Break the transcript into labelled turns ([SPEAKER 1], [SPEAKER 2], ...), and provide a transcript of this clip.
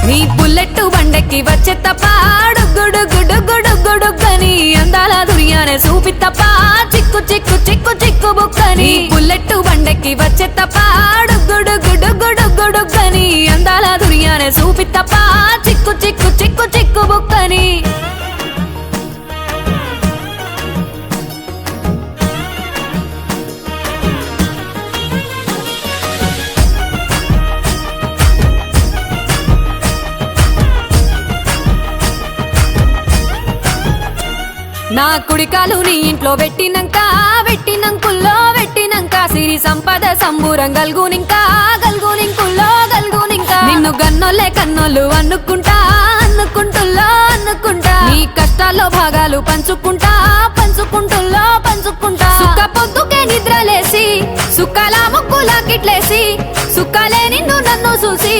[SPEAKER 1] నీ బుల్లెట్టు బండెక్కి వచ్చే తప్ప గుడుగుడుగుడుగుడుగుడుగని అందాల దుర్యానే చూపి తప్ప చిక్కు చిక్కు చిక్కు చిక్కు బుక్కని బుల్లెట్టు బండెక్కి వచ్చే తప్ప గుడుగుడుగుడుగుడుగని అందాల దుర్యానే చూపి తప్ప చిక్కు చిక్కు చిక్కు చిక్కు బుక్కని నా కుడికాలు నీ ఇంట్లో పెట్టినంక సిరి సంపద సంబూరం గల్గునింకా నిన్ను గన్నోలే కన్నోళ్ళు అనుకుంటా నీ కష్టాల్లో భాగాలు పంచుకుంటా సుఖ పొద్దుకే నిద్రలేసి సుఖాల ముక్కులా కిట్లేసి సుఖాలే నిన్ను నన్ను చూసి